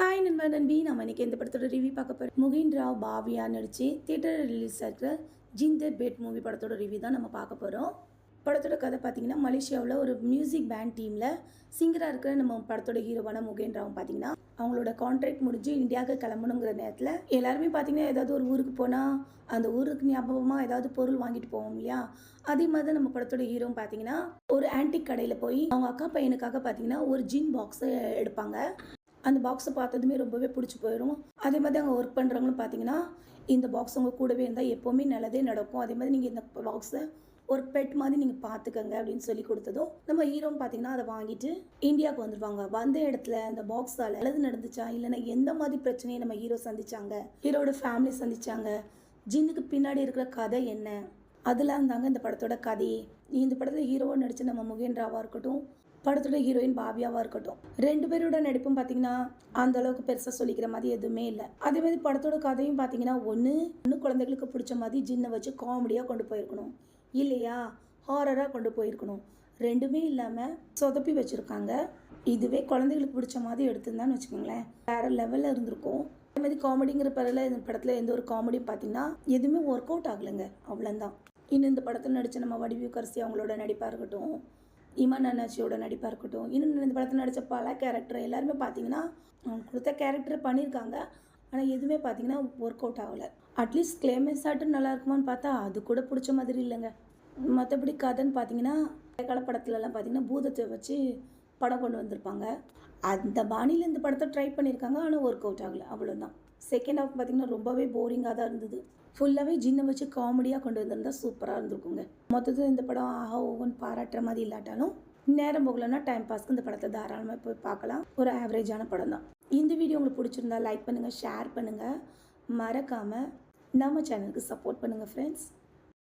Hi நண்பா நண்பி, நம்ம இன்றைக்கி எந்த படத்தோட ரிவ்யூ பார்க்க போகிறோம். முகின் ராவ் பாவியா நடித்து தியேட்டரில் ரிலீஸ் ஆகிற ஜிந்தர் பெட் மூவி படத்தோட ரிவ்யூ தான் நம்ம பார்க்க போகிறோம். படத்தோட கதை பார்த்திங்கன்னா, மலேசியாவில் ஒரு மியூசிக் பேண்ட் டீமில் சிங்கராக இருக்கிற நம்ம படத்தோட ஹீரோவான முகின் ராவ் பார்த்திங்கன்னா, அவங்களோட கான்ட்ராக்ட் முடிஞ்சு இந்தியாவுக்கு கிளம்பணுங்கிற நேரத்தில் எல்லாருமே பார்த்திங்கன்னா ஏதாவது ஒரு ஊருக்கு போனால் அந்த ஊருக்கு ஞாபகமாக ஏதாவது பொருள் வாங்கிட்டு போவோம் இல்லையா. அதே மாதிரி தான் நம்ம படத்தோட ஹீரோ பார்த்திங்கன்னா ஒரு ஆன்டிக் கடையில் போய் அவங்க அக்கா பையனுக்காக பார்த்திங்கன்னா ஒரு ஜின் பாக்ஸை எடுப்பாங்க. அந்த பாக்ஸை பார்த்ததுமே ரொம்பவே பிடிச்சி போயிடும். அதே மாதிரி அங்கே ஒர்க் பண்ணுறவங்களும் பார்த்தீங்கன்னா இந்த பாக்ஸ் உங்கள் கூடவே இருந்தால் எப்போவுமே நல்லதே நடக்கும், அதே மாதிரி நீங்கள் இந்த பாக்ஸை ஒரு பெட் மாதிரி நீங்கள் பார்த்துக்கங்க அப்படின்னு சொல்லி கொடுத்ததும் நம்ம ஹீரோன்னு பார்த்தீங்கன்னா அதை வாங்கிட்டு இந்தியாவுக்கு வந்துடுவாங்க. வந்த இடத்துல அந்த பாக்ஸால் நல்லது நடந்துச்சா இல்லைன்னா எந்த மாதிரி பிரச்சனையை நம்ம ஹீரோ சந்திச்சாங்க, ஹீரோட ஃபேமிலி சந்திச்சாங்க, ஜின்னுக்கு பின்னாடி இருக்கிற கதை என்ன, அதெல்லாம் இருந்தாங்க இந்த படத்தோட கதையே. இந்த படத்தில் ஹீரோவை நடித்த நம்ம முகின் ராவாக இருக்கட்டும், படத்தோட ஹீரோயின் பாவியாவாக இருக்கட்டும், ரெண்டு பேரோட நடிப்பும் பார்த்தீங்கன்னா அந்த அளவுக்கு பெருசாக சொல்லிக்கிற மாதிரி எதுவுமே இல்லை. அதே மாதிரி படத்தோட கதையும் பார்த்தீங்கன்னா ஒன்று குழந்தைகளுக்கு பிடிச்ச மாதிரி ஜின்னை வச்சு காமெடியாக கொண்டு போயிருக்கணும், இல்லையா ஹாரராக கொண்டு போயிருக்கணும். ரெண்டுமே இல்லாமல் சொதப்பி வச்சுருக்காங்க. இதுவே குழந்தைகளுக்கு பிடிச்ச மாதிரி எடுத்திருந்தான்னு வச்சுக்கோங்களேன், வேறு லெவலில் இருந்திருக்கும். அதே மாதிரி காமெடிங்கிற படத்தில் இந்த படத்தில் எந்த ஒரு காமெடியும் பார்த்தீங்கன்னா எதுவுமே ஒர்க் அவுட் ஆகலைங்க, அவ்வளோதான். இன்னும் இந்த படத்தில் நடித்த நம்ம வடிவுக்கரசி அவங்களோட நடிப்பாக இருக்கட்டும், இமான் அண்ணாச்சியோட நடிப்பாக இருக்கட்டும், இன்னும் இந்த படத்தில் நடித்த பல கேரக்டர் எல்லாருமே பார்த்தீங்கன்னா அவங்க கொடுத்த கேரக்டர் பண்ணியிருக்காங்க. ஆனால் எதுவுமே பார்த்தீங்கன்னா ஒர்க் அவுட் ஆகலை. அட்லீஸ்ட் கிளைமேக்ஸ் ஆட்டும் நல்லா இருக்குமான்னு பார்த்தா அது கூட பிடிச்ச மாதிரி இல்லைங்க. மற்றபடி கதைன்னு பார்த்தீங்கன்னா கால படத்துலலாம் பார்த்தீங்கன்னா பூதத்தை வச்சு படம் கொண்டு வந்திருப்பாங்க. அந்த பாணியில் இந்த படத்தை ட்ரை பண்ணியிருக்காங்க, ஆனால் ஒர்க் அவுட் ஆகலை, அவ்வளோதான். செகண்ட் ஹாஃப் பார்த்தீங்கன்னா ரொம்பவே போரிங்காக தான் இருந்தது. ஃபுல்லாகவே ஜின்னை வச்சு காமெடியாக கொண்டு வந்திருந்தால் சூப்பராக இருந்திருக்குங்க. மொத்தத்தில் இந்த படம் ஆஹா ஓவன் பாராட்டுற மாதிரி இல்லாட்டாலும் நேரம் போகலன்னா டைம் பாஸ்க்கு இந்த படத்தை தாராளமாக போய் பார்க்கலாம். ஒரு ஆவரேஜான படம் தான். இந்த வீடியோ உங்களுக்கு பிடிச்சிருந்தா லைக் பண்ணுங்கள், ஷேர் பண்ணுங்கள், மறக்காமல் நம்ம சேனலுக்கு சப்போர்ட் பண்ணுங்கள் ஃப்ரெண்ட்ஸ்.